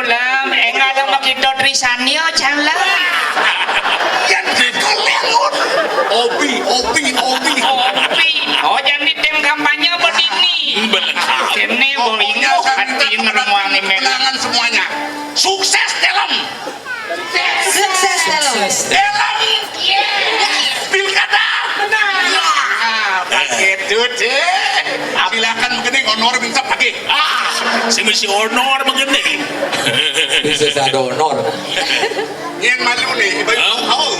lam enggak ada makito trisanyo calam Yang kita lengut. Obi. oh jadi tim kampanye begini Bener. ini bolingo hati neremuangi meli Menangan semuanya. Sukses dalam pilkada. Pakai deh. Silakan begini honor minta pakai. Si mesti honor begini. Bisa ada honor. Yang malu nih, baik kau.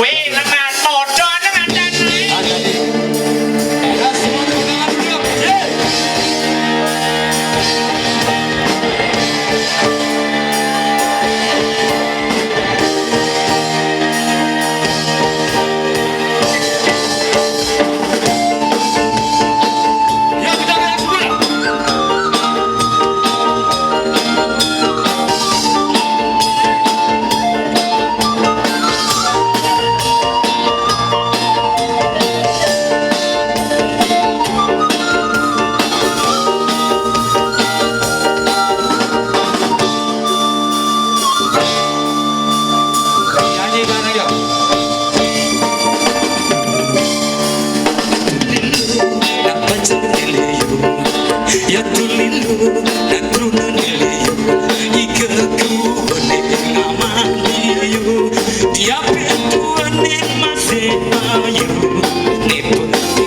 weh lengan podo dengan dan Ada nih. Semua tangan dulu. Ya kita gerak semua. Nyanyi bareng yuk. Ya tulilu na trunu niliyo ika ku ne ngamaniyo dia petuan ne masepayo ne pati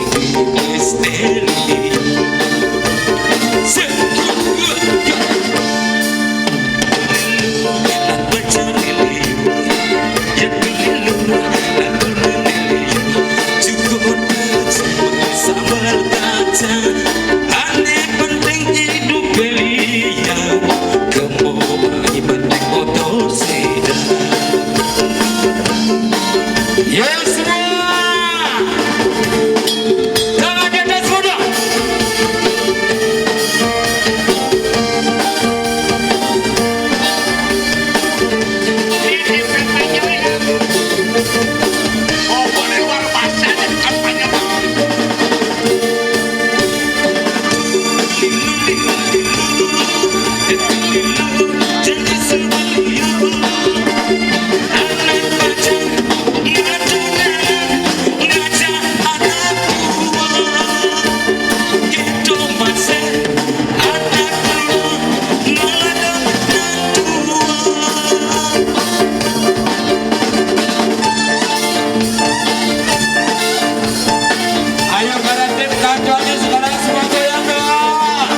esteli se na baca niliyo ya tulilu na trunu niliyo cukup sabar kaca aneh penting hidup belia kamu bagi penting motor sedan yang semua tangan di atas semua Oh, boleh luar biasa dan kampanye. ayo para tim kancoknya sekarang semua goyang dong.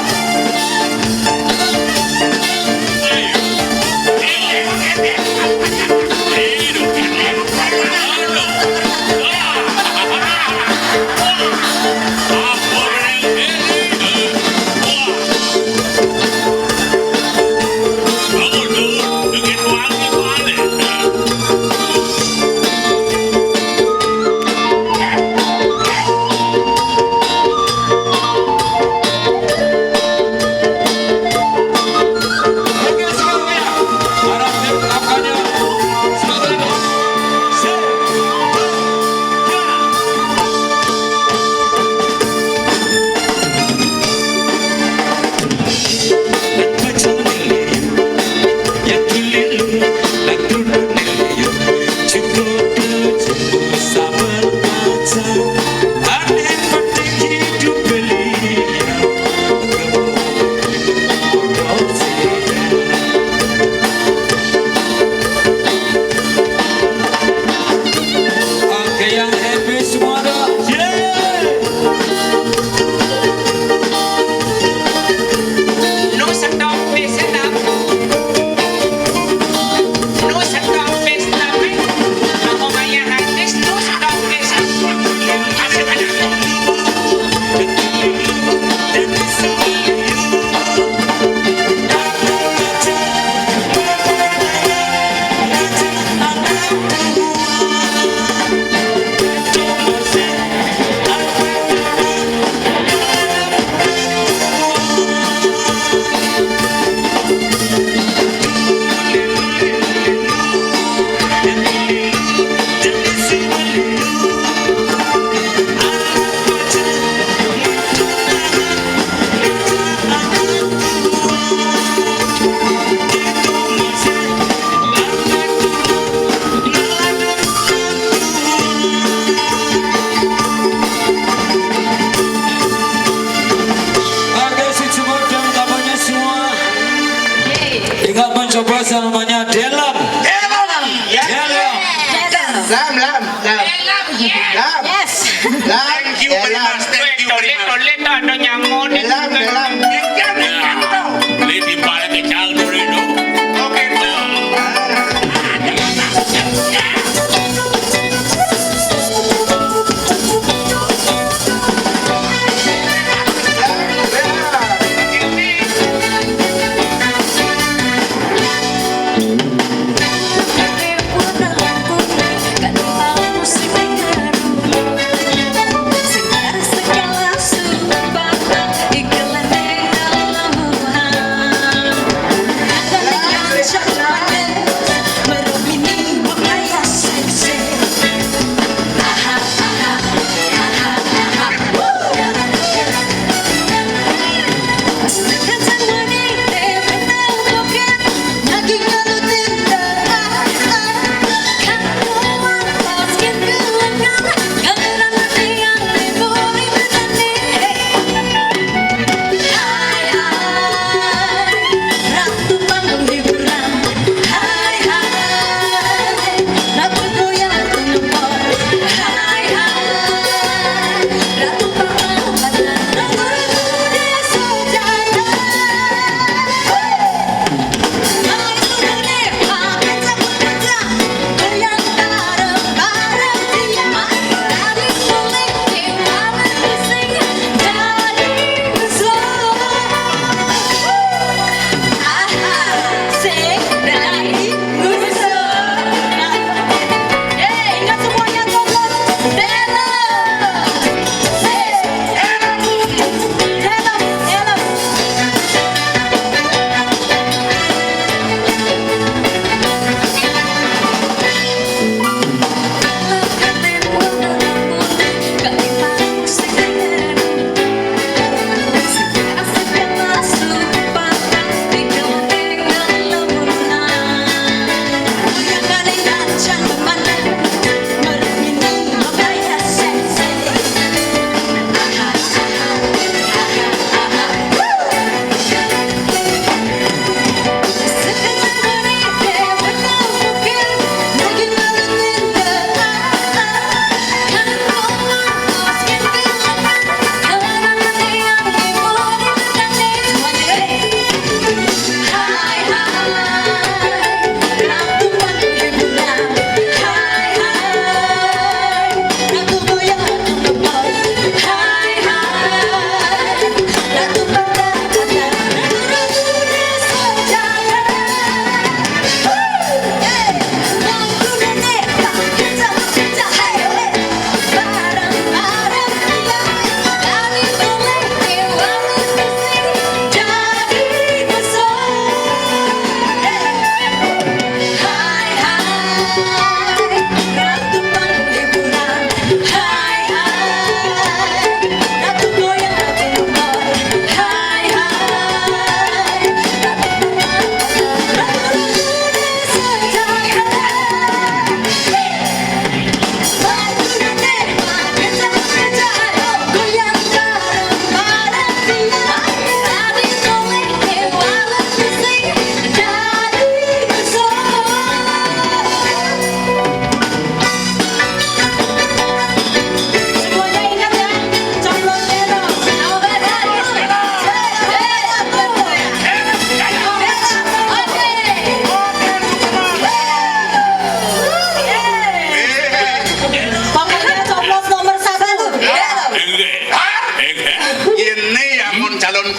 coba namanya Delem. Delem. Ya. Delem. Lam. Lam. Yes. Thank you very much. Thank you very much. Tolet ada nyamuk di Lam. Lady balik ke jalan dulu. Oke.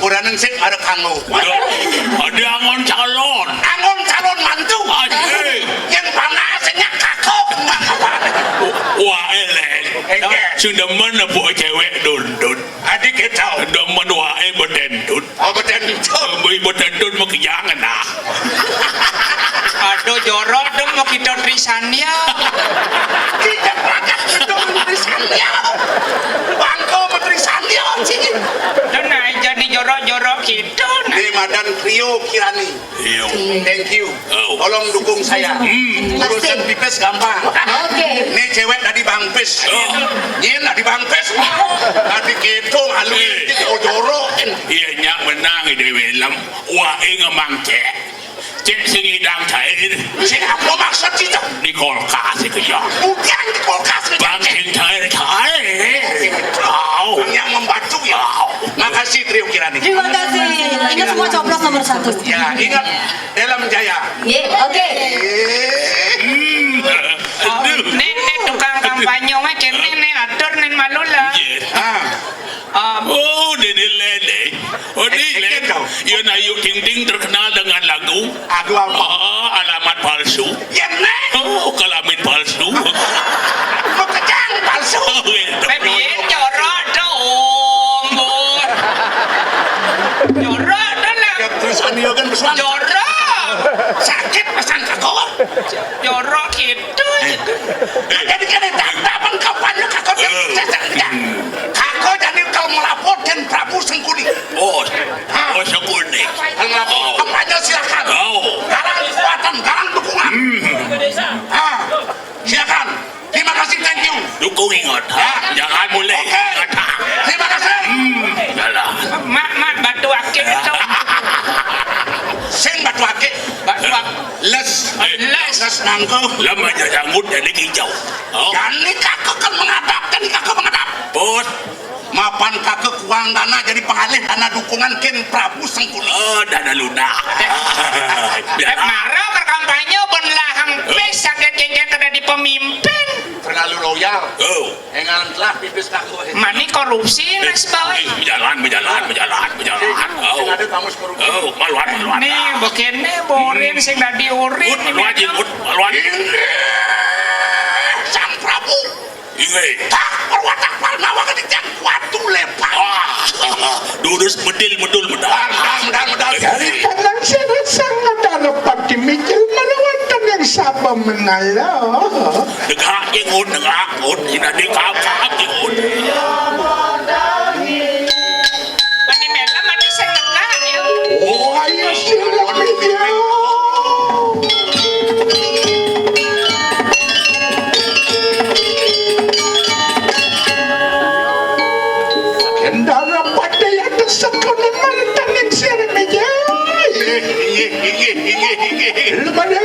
Kurang sing ada kanggo. Ada angon calon. Angon calon mantu. Aje. Yang panasnya kakok. Wah elek. Sing demen apa cewek dundun. Adik kita. Demen wae bedendut. Oh bedendut. Bedendut mau kejangan ah. Aduh jorok dong mau kita trisannya. Tidak banyak itu trisannya. Bangko trisannya sini. Dan naik jadi jorok-jorok gitu. Di Madan Trio Kirani. Iya. Thank you. Oh. Tolong dukung saya. Urusan pipes gampang. Oke. Ini cewek dari Bangpes. Nyen dari Bangpes. Tadi keto malu itu jorok. Iya nyak menang di dalam. Wah ingat mangke. cek sing idang cair Si apa maksud itu? di kulkas itu ya. Bukan di kulkas. Bang sing cair. Yang membantu ya. Makasih Trio Kirani. Terima kasih. Ingat semua coblos nomor 1. Ya, ingat dalam jaya. Oke. Nenek tukang kampanye mah kene nih atur nen malula. Oh, Dede Lele. Oh, Dede. Yun na yung ting-ting terkenal dengan lagu. Aduh apa? Alamat palsu. Ya nek. Oh, kelamin palsu. Kejang palsu. Baby jorok dong. Jorok dah lah. Terus aniogan bersuara. Jorok. Sakit pesan kakak. Jorok gitu. Jadi kan dapat kampanye kakak yang kakak jadi kalau melaporkan Prabu Sengkuni. Oh, Sengkuni. Kalau melapor kampanye silakan. Garang kekuatan, garang dukungan. Silakan. Terima kasih, thank you. Dukung ingat, jangan mulai. Oke. Terima kasih. Yalah. Mak batu akik itu. Sing batu akik. Batu Les nangko. Lama aja janggut dari hijau. Jadi kakak kan mengadap. Bos. Mapan kakak uang dana jadi pengalih dana dukungan Ken Prabu Sengkuni. Oh, dana lunak. marah ke kampanye pun lahang pes sakit kengkeng kada di pemimpin. Terlalu loyal. Oh. Engalan telah pipis kakak. Mani korupsi nas bawah. Berjalan. Sing ada kamus korupsi. Oh, maluan. Nih begini borin sing dadi urin. Maluan. Sang Prabu. Ingat. Tak perwatak parnawa ketika waktu lepas. Durus medal. Medal. Dari tangan saya sangat dapat dimikir melewatkan yang sama mengalah. Degak jengut. Ini dikap jengut. Mani mela mani senengah ya. Oh, ayo silakan dia. Kendara pada yang desakunan mantan yang siaran meja. Lepas dia.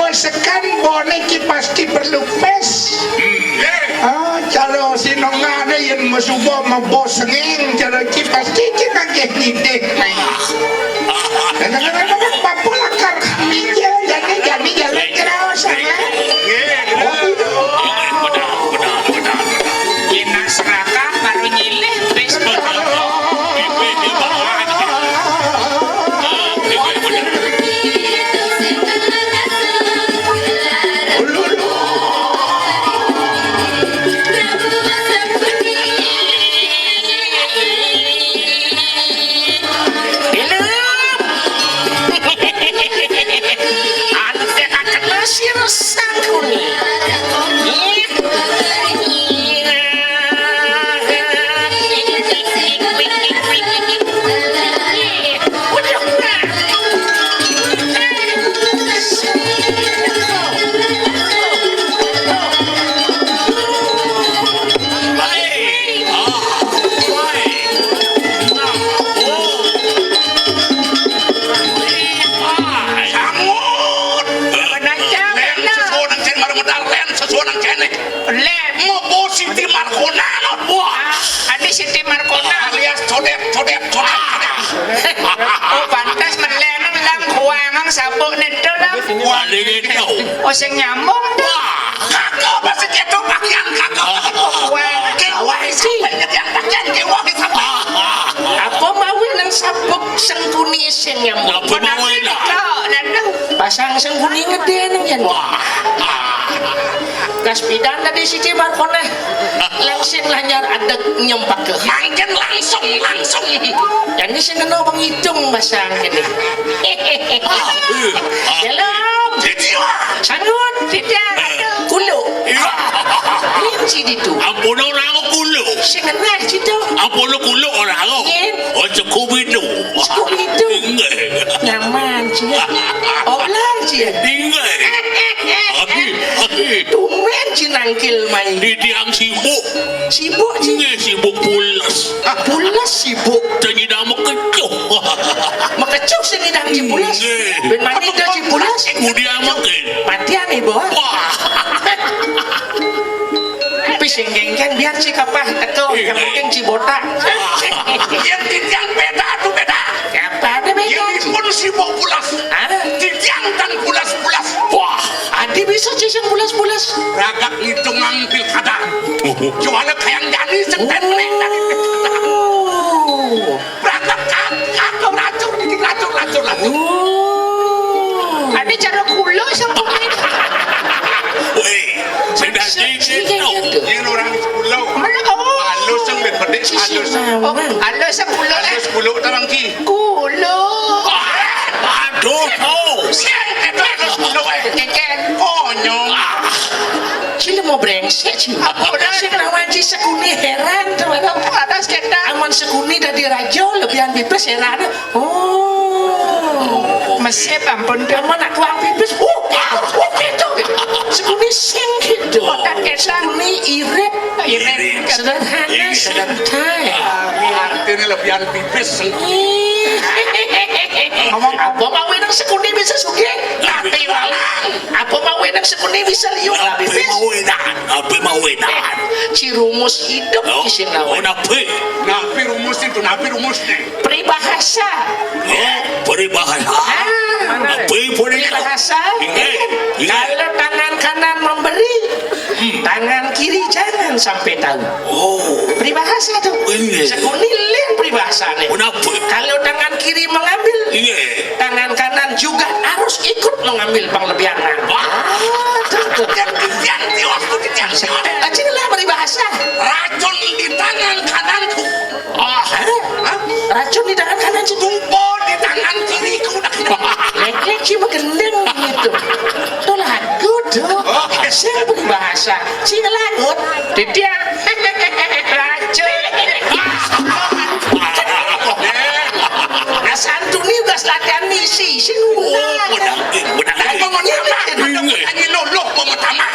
Sekan boneki pasti perlu pes. Kalau sinongane yang masubo mabosengeng cara ki pasti kita gede. Kadang-kadang papulakar mijel jadi jalan keras. Ina serakah baru nyilih Facebook. medal len sesuatu nang kene. Len. Ngopo Siti Markona no. Wah, Adi Siti Markona. alias codep. Oh pantas melenang lam kuangang sabuk neto lam. Wali gitu. Oh sing nyambung tuh. Kakak masih gitu pakaian kakak. Kuang. Kewah sih. Yang pakaian kewah sama. Apa mau nang sabuk sengkuni sing nyambung. Apa mau enak? Kau nandang. Pasang sengkuni ngede nang yen. Gas pidan tadi Siti Markona. Langsung lanyar adek nyempak ke. Mangken langsung. Dan ini sing kena penghitung pasang gini. Dalam. Jiwa. Sangut. Tidak. Kulo. Linci itu. Ampun orang kulo. Sing kena situ. Ampun kulo orang. Oh cukup itu. Cukup itu. Tinggal. Nyaman sih. Olah sih. Tinggal. Abi. Tumen si nangkil main. Di tiang sibuk. Sibuk sih. Sibuk pulas. Pulas sibuk. Jadi dah kecuh. Makecuk sing idang si pulas. Ben mani dah si pulas. Kemudian makin. Matian ibu. Wah. Tapi sing gengken biar si kapah teko yang penting si botak. Yang beda tuh beda. Apa ada beda? Yang pun sibuk pulas. Titiang tan pulas-pulas. Wah, adi bisa sih yang pulas-pulas. Ragak ngitung ngambil kata. Jualnya kayak jadi setenleng dari kata. Ragak kakak racun. Adi cara kulo sama Weh. Sudah dikit. Ini orang di pulau. mana kau? Halus yang bedek halus. Oh, alo sa kulo eh. Halus pulau tarang ki. Kulo. Aduh. Siang itu halus pulau Keken. Konyol. Sila mau brengsek sih. Apa dah? Sing lawan si sekuni heran tuh. Atas kita. Aman sekuni dari rajo lebihan pipis heran. Oh. Mesep ampun tuh. Aman nak kuang pipis. Gitu. Sekuni sing gitu. Otak kita. Sekuni irit. Irit. Sederhana, santai. Artinya lebihan pipis. Ngomong apa mau nang sekuni bisa sugih? Tapi walang. Apa mau nang sekuni bisa liuk Apa pipis? mau enak? Cirumus hidup isin Oh, lawan. napi. Napi rumus itu, napi rumus nih. Peribahasa. Oh, peribahasa. Napi Peribahasa. Ingat. Kalau tangan kanan memberi, tangan kiri jangan sampai tahu. Oh, Peribahasa tuh. Ingat. Sekuni lain peribahasa nih. kenapa? Kalau tangan kiri mengambil, Ingat. tangan kanan juga harus ikut mengambil penglebihanan. Titiang tios, titiang tios. Acilah peribahasa. Racun di tangan kananku. Racun di tangan kanan sih. Tumpo di tangan kiriku. Lek-lek sih magendeng gitu. Tuh lagu tuh. Saya peribahasa. Si lagut. Tidiang. Racun. Asantuni udah latihan misi. Si Benar. Ini luluh pemetama.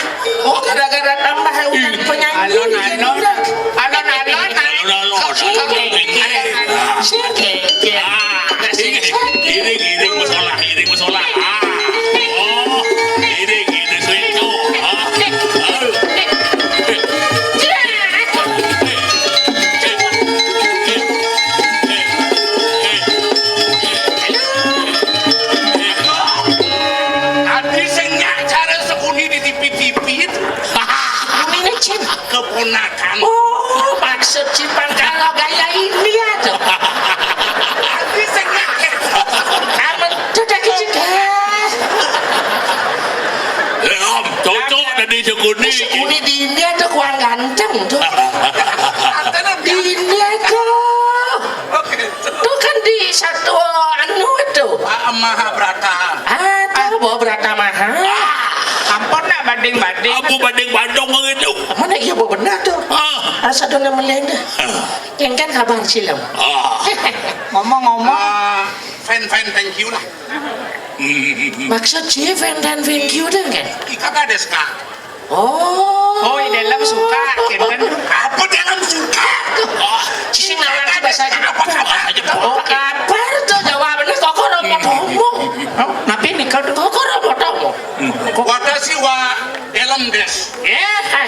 Oh, gara-gara tambah udah penyanyi. Alon-alon. Iring masalah. Oh, iring seitu. Tadi saya cara sekuni di TV itu. Keponakan. Oh, maksud Cipang kalau gaya ini aja. Tadi saya Kamu sudah kecil. Om, cocok tadi sekuni. Sekuni di India tuh kurang ganteng tuh. Di India tuh. Tuh kan di satu anu itu. Mahabharata. Tahu bawa berata mahal. Ampun nak banding-banding. Aku banding Bandung begitu. Mana iya bawa benar tuh. Asa dona meleng dah. Yang kan kabar silam. Ngomong-ngomong. Fan thank you lah. Maksud sih fan dan thank you deh kan. Ikata desu ka? Oh. Oh, di dalam suka. Kenten. Apa dalam suka? Sing lawan si bahasa Jepang. Oh, Kabar tuh jawabannya kok ora potomo. Oh, napi nih kau tuh. Kok ora potomo. Bangkok. Watashi wa dalam des.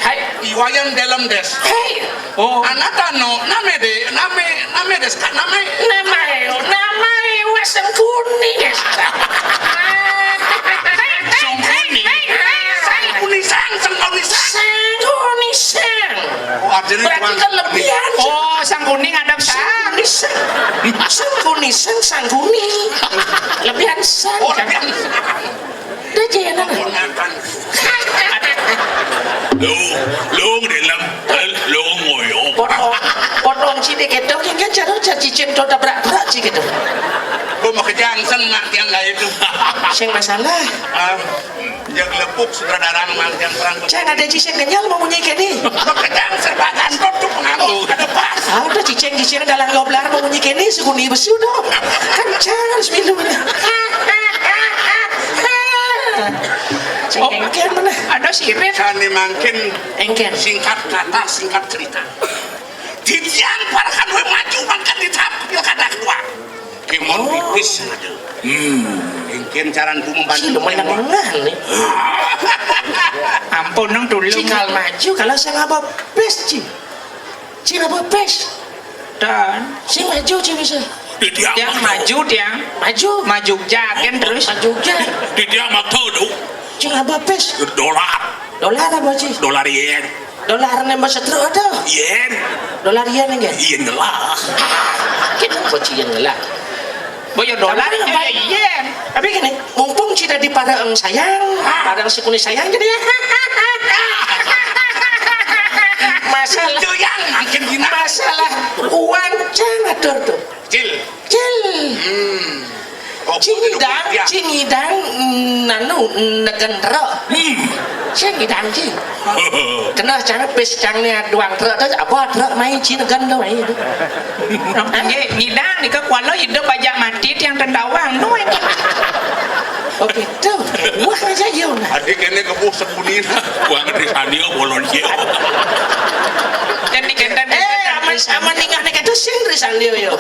Hai. Iwayan dalam des. Hei. Oh, Anata no name des ka name. Namae wasan kuning. Sangkunisang. Sangkunisang. Oh, artinya Berarti kan lebihan. oh, sang kuning ada sang. Sangkunisang, sangguni. Lebihan sang. Oh, kan? lebih Dah jangan. gunakan. Lung dalam lung ngoyo. Potong cilik itu kan cara cicin tu tabrak-tabrak cik itu. Gua mau kejang nak tiang gaya itu. Sing masalah. Yang lepuk sutradara manggang perang. Jangan ada cicing kenyal mau menyikat ni. Gua kejang serbakan tutup pengaruh ada pas. Ada cicing dalam goblar mau menyikat ni seguni besu dah. Kan jangan sebelum ni. Oh, Engken mana? ada sirip. Kani makin Engken. singkat kata singkat cerita. Di tiang parakan we maju mangkat di tahap pilkada kedua. Kemon pipis ada. Mungkin caranku Si membantu lumayan ngah ni. Ampun nang dulu. Cikal maju kalau saya ngapa pes ci. Ci ngapa pes. Dan Si maju ci bisa. Di dia yang maju dia Maju jagen terus. maju je. Di dia makto do. Ci ngapa pes. Dolar Dolar apa ci? dolar yen Dolar ni masa terus ada. yen Dolar yen ni kan. yen lah. Kita koci yang gelap. Boyo dolar Tapi ya baik. yen. Tapi gini, mumpung cita di Padang sayang, Padang si kuning sayang jadi ya. Masalah Itu yang makin gina. masalah uang jangan tu. Cil. Oh, Cinidang, nanu negara. Cinidang ci. Kena cara pes cangnya duang truk tu apa truk main cina ganda main itu. Ye, ngidang ni ke kuala hidup bajak mati yang tendawang no. Oh gitu. Wah aja yo nah. Adik ini kebuh sebunin. Gua ngerti sanio bolon je. Jadi kita Aman ningah nek itu sing risan dia yo.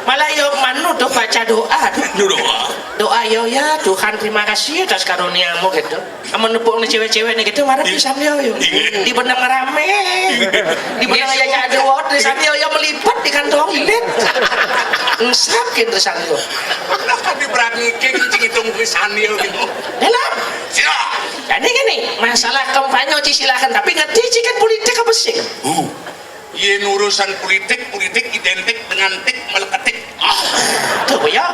Malah yo manu tuh baca doa. Doa yo ya Tuhan terima kasih atas karuniamu gitu. Aman nepuk cewek-cewek nih gitu marah risan dia yo. Di benang rame. Di benang aja ada word risan dia yo melipat di kantong ilet. Sakit risan dia. Nah, kan diberani kencing hitung risanil gitu. Enak. Sila. Jadi gini, masalah kampanye silakan tapi ngerti cikan politik apa sih? Yen urusan politik identik dengan tik meleketik. Tuh ya.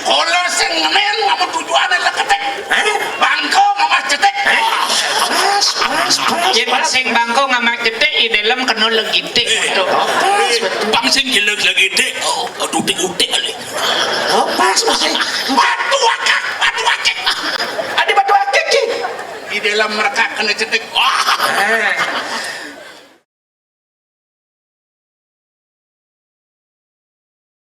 Kalau sing ngemen ngapa tujuannya leketik. Bangko ngapa cetek. Pas. Ye sing bangko ngamak cetek i dalam kena legitik betul. Bang sing jelek lagi dek. Tutik-utik kali. Oh, pas masih. Batu akak. Ada batu akik. Di dalam mereka kena cetek.